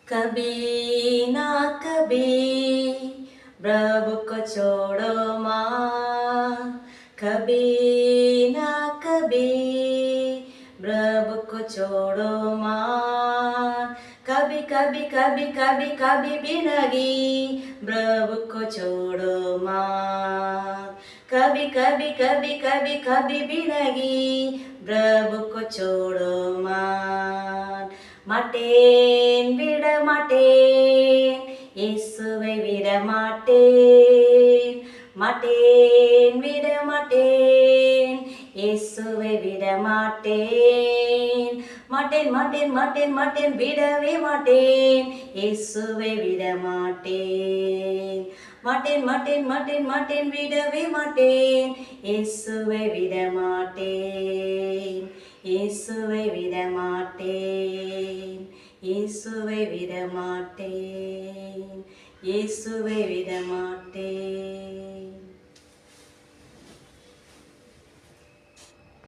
कभी ना कभी प्रभु को छोड़ो माँ, कभी ना कभी प्रभु को छोड़ो माँ, कभी कभी कभी कभी कभी भी नहीं प्रभु को छोड़ो माँ, कभी कभी कभी कभी कभी भी नहीं प्रभु को छोड़ो माँ. மாட்டேன் விட மாட்டேன் இயேசுவை விட மாட்டேன், மாட்டேன் விட மாட்டேன் இயேசுவை விட மாட்டேன், மாட்டேன் மாட்டேன் மாட்டேன் மாட்டேன் விடவே மாட்டேன் இயேசுவை விட மாட்டேன், மாட்டேன் மாட்டேன் மாட்டேன் மாட்டேன் விடவே மாட்டேன் இயேசுவை விட மாட்டேன், இயேசுவை விட மாட்டேன், இயேசுவை விட மாட்டேன், இயேசுவை விட மாட்டேன்.